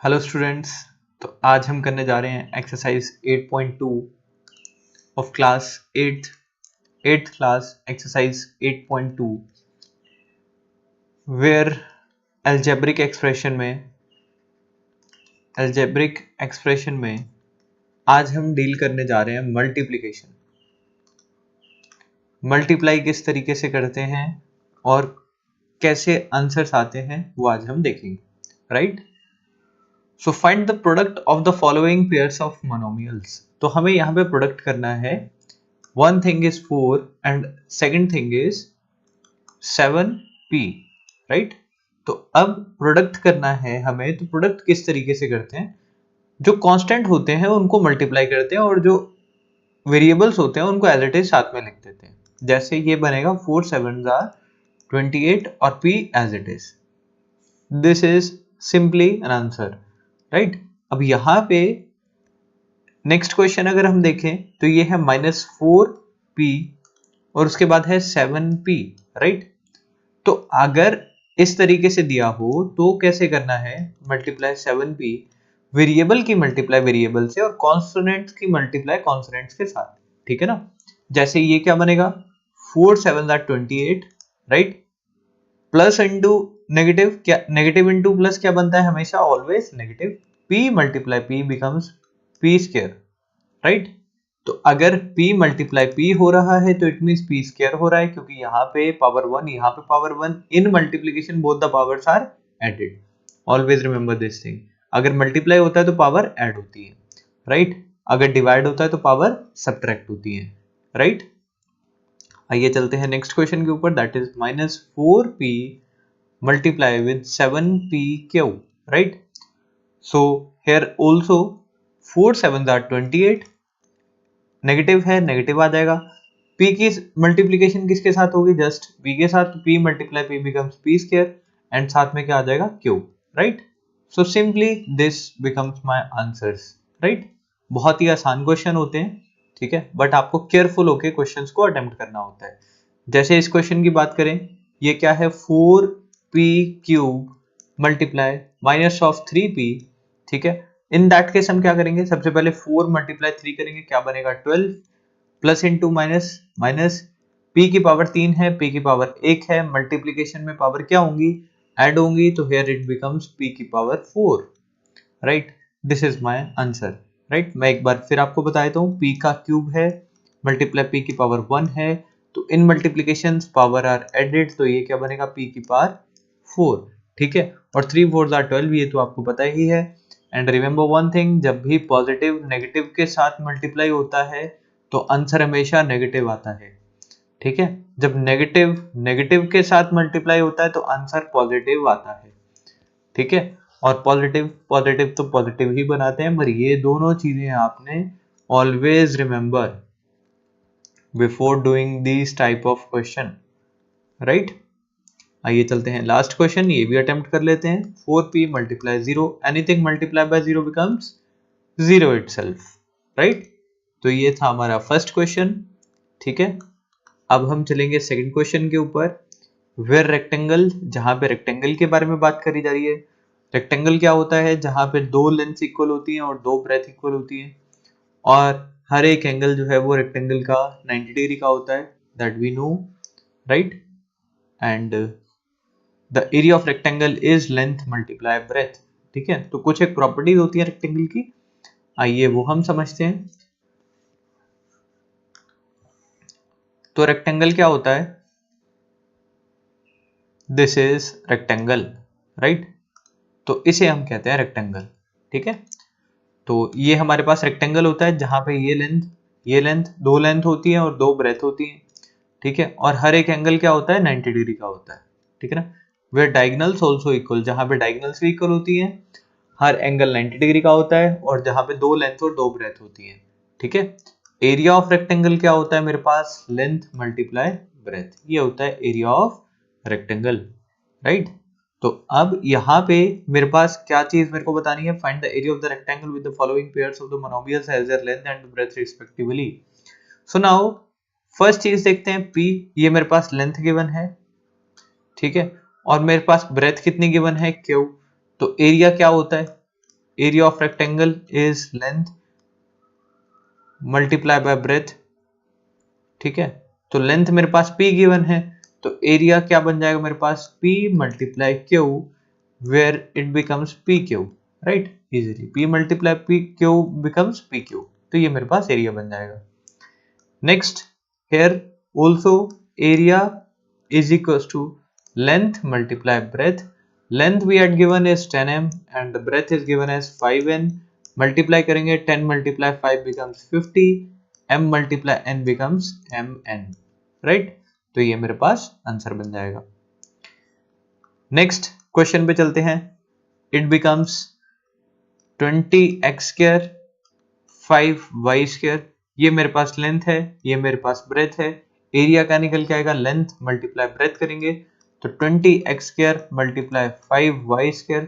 Hello students. तो आज हम करने जा रहे हैं exercise 8.2 of class 8th class exercise 8.2 where algebraic expression में आज हम डील करने जा रहे हैं मल्टीप्लिकेशन। मल्टीप्लाई किस तरीके से करते हैं और कैसे आंसर्स आते हैं वो आज हम देखेंगे, right. So find the product of the following pairs of monomials. तो हमें यहाँ पे प्रोडक्ट करना है, one thing is 4 and second thing is 7p, right. तो अब प्रोडक्ट करना है हमें, तो प्रोडक्ट किस तरीके से करते हैं, जो कांस्टेंट होते हैं उनको मल्टीप्लाई करते हैं और जो वेरिएबल्स होते हैं उनको एज इट इज साथ में लिख देते हैं। जैसे ये बनेगा 4 7s are 28 और p as it is. This is simply an answer, right. अब यहाँ पे नेक्स्ट क्वेश्चन अगर हम देखें तो ये है -4p और उसके बाद है 7p, राइट। तो अगर इस तरीके से दिया हो तो कैसे करना है, मल्टीप्लाई 7p, वेरिएबल की मल्टीप्लाई वेरिएबल से और कॉन्सोनेंट्स की मल्टीप्लाई कॉन्सोनेंट्स के साथ, ठीक है ना। जैसे ये क्या बनेगा, 4 7s are 28, right. Plus into negative, क्या नेगेटिव इंटू प्लस क्या बनता है हमेशा, always negative. p multiply p becomes p square, right. तो अगर p मल्टीप्लाई p हो रहा है तो इट मींस p स्क्वायर हो रहा है, क्योंकि यहाँ पे पावर 1 यहाँ पे power 1, in multiplication both the powers are added. Always remember this thing. अगर मल्टीप्लाई होता है तो पावर ऐड होती है, राइट। अगर डिवाइड होता है तो पावर सब्ट्रैक्ट होती है, राइट। आइए चलते हैं नेक्स्ट क्वेश्चन के ऊपर, that is -4p multiply with 7p Q, right. So here also 4 7s are 28, negative है, नेगेटिव आ जाएगा। p की मल्टीप्लिकेशन किसके साथ होगी, जस्ट p के साथ। p multiply p becomes p square and साथ में क्या आ जाएगा, q, right. So simply this becomes my answers, right. बहुत ही आसान क्वेश्चन होते हैं, ठीक है, बट आपको केयरफुल होके क्वेश्चंस को अटेम्प्ट करना होता है। जैसे इस क्वेश्चन की बात करें, ये क्या है, 4p cube multiply minus of 3p, ठीक है। इन दैट केस हम क्या करेंगे, सबसे पहले 4 मल्टीप्लाई 3 करेंगे, क्या बनेगा 12, plus into minus minus, p की पावर 3 है, p की पावर 1 है, मल्टीप्लीकेशन में पावर क्या होंगी, ऐड होंगी, तो हियर इट बिकम्स p की power 4, right. This is my answer, right. मैं एक बार फिर आपको बता देता हूँ, p का क्यूब है मल्टीप्लाई p की पावर 1 है, तो इन मल्टीप्लीकेशंस पावर आर एडेड, तो ये क्या बनेगा, p की पावर 4, ठीक है। और 3 4s are 12, ये तो आपको पता ही है। एंड रिमेंबर वन थिंग, जब भी पॉजिटिव नेगेटिव के साथ मल्टीप्लाई होता है तो आंसर हमेशा नेगेटिव आता है, ठीक है। जब नेगेटिव नेगेटिव के साथ मल्टीप्लाई होता है तो आंसर पॉजिटिव आता है, ठीक है। और पॉजिटिव पॉजिटिव तो पॉजिटिव ही बनाते हैं, पर ये दोनों चीजें आपने always remember before doing this type of question, right. आइए चलते हैं लास्ट क्वेश्चन, ये भी अटेम्प्ट कर लेते हैं। 4p multiply 0, anything multiply by 0 becomes 0 itself, right. तो ये था हमारा फर्स्ट क्वेश्चन, ठीक है। अब हम चलेंगे सेकंड क्वेश्चन के ऊपर, वेयर रेक्टेंगल, जहां पे रेक्टेंगल के बारे में बात करी जा रही है। रेक्टेंगल क्या होता है, जहां पे दो लेंथ इक्वल होती हैं और दो ब्रेथ इक्वल होती हैं, और हर एक एंगल जो है वो रेक्टेंगल का 90 डिग्री का होता है, that we know, right. And the area of rectangle is length multiply breadth, ठीक है। तो कुछ एक प्रॉपर्टीज होती है रेक्टेंगल की, आइए वो हम समझते हैं। तो रेक्टेंगल क्या होता है, दिस इज रेक्टेंगल, राइट। तो इसे हम कहते हैं रेक्टेंगल, ठीक है। तो ये हमारे पास रेक्टेंगल होता है जहां पे ये लेंथ, दो लेंथ होती है और दो ब्रेथ होती है, ठीक है। और हर एक एंगल क्या होता है, 90 डिग्री का होता है, ठीक है ना। वेयर डायगोनल्स आल्सो इक्वल, जहां पे डायगोनल्स भी इक्वल होती हैं, हर एंगल 90 डिग्री का होता है, और जहां पे दो लेंथ और दो ब्रेथ होती है, ठीक है। एरिया ऑफ रेक्टेंगल क्या होता है मेरे पास, लेंथ मल्टीप्लाई ब्रेथ, ये होता है एरिया ऑफ रेक्टेंगल, राइट। तो अब यहाँ पे मेरे पास क्या चीज मेरे को बतानी है, find the area of the rectangle with the following pairs of the monomials has their length and breadth respectively. So now first चीज देखते हैं, p, ये मेरे पास लेंथ गिवन है, ठीक है, और मेरे पास ब्रेथ कितनी गिवन है, q। तो एरिया क्या होता है, area of rectangle is length multiply by breath, ठीक है। तो लेंथ मेरे पास p गिवन है, तो एरिया क्या बन जाएगा मेरे पास p multiply q, where it becomes p q, right, easily p multiply p q becomes p q, तो ये मेरे पास एरिया बन जाएगा। Next, here also area is equals to length multiply breadth. Length we had given is 10 m and the breadth is given as 5n. Multiply करेंगे 10 multiply 5 becomes 50, m multiply n becomes mn, right? तो ये मेरे पास answer बन जाएगा। Next question पे चलते हैं। It becomes 20x square 5y square, ये मेरे पास लेंथ है, ये मेरे पास ब्रेथ है, एरिया का निकल के आएगा लेंथ मल्टीप्लाई ब्रेथ करेंगे तो 20x square multiply 5y square,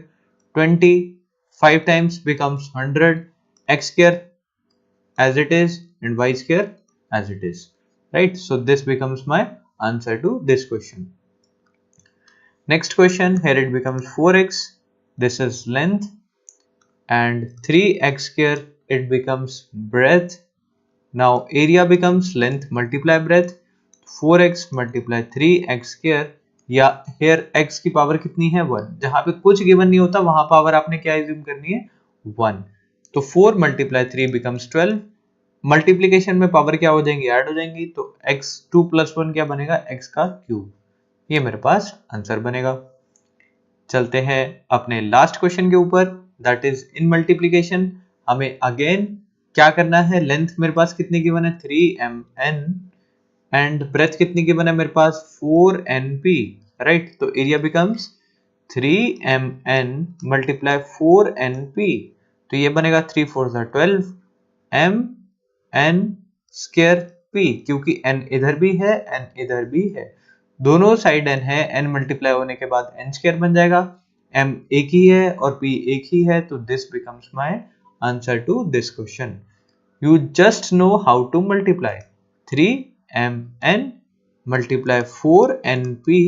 20 5 times becomes 100, x square as it is and y square as it is, right? So this becomes my answer to this question. Next question, here it becomes 4x, this is length, and 3x square it becomes breadth. Now area becomes length multiply breadth, 4x multiply 3x square, या here x की power कितनी है 1, जहां पे कुछ given नहीं होता वहां पावर आपने क्या एज्यूम करनी है 1, तो 4 multiply 3 becomes 12, मल्टीप्लीकेशन में पावर क्या हो जाएंगी ऐड हो जाएंगी, तो x 2 plus 1 क्या बनेगा x का क्यूब, ये मेरे पास आंसर बनेगा। चलते हैं अपने लास्ट क्वेश्चन के ऊपर, दैट इज इन मल्टीप्लीकेशन। हमें अगेन क्या करना है, लेंथ मेरे पास कितनी गिवन है 3mn एंड ब्रेथ कितनी गिवन है मेरे पास 4np, राइट, तो area becomes 3mn multiply 4np, तो ये बनेगा 3 4 12 mn स्क्वायर p, क्योंकि n इधर भी है n इधर भी है, दोनों साइड n है, n मल्टीप्लाई होने के बाद n स्क्वायर बन जाएगा, m एक ही है और p एक ही है, तो this becomes my answer to this question. You just know how to multiply 3mn multiply 4np,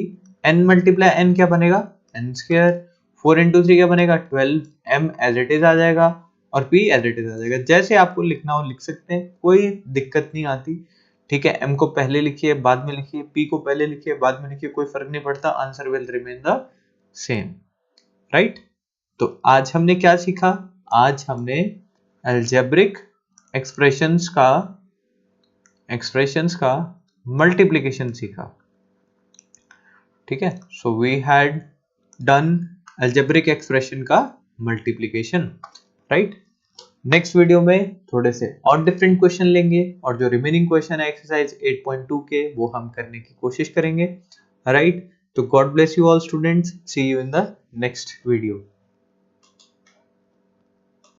n multiply n क्या बनेगा n square, 4 into 3 क्या बनेगा 12, m as it is आ जाएगा और p as it is आ जाएगा। जैसे आपको लिखना हो लिख सकते हैं, कोई दिक्कत नहीं आती, ठीक है। m को पहले लिखिए बाद में लिखिए, p को पहले लिखिए बाद में लिखिए, कोई फर्क नहीं पड़ता, answer will remain the same, right. तो आज हमने क्या सीखा, आज हमने अलजेब्रिक एक्सप्रेशंस का मल्टीप्लिकेशन सीखा, ठीक है। So we had done algebraic expression का मल्टीप्लिकेशन, राइट। नेक्स्ट वीडियो में थोड़े से और डिफरेंट क्वेश्चन लेंगे और जो रिमेनिंग क्वेश्चन है एक्सरसाइज 8.2 के वो हम करने की कोशिश करेंगे, राइट। तो God bless you all students, see you in the next video.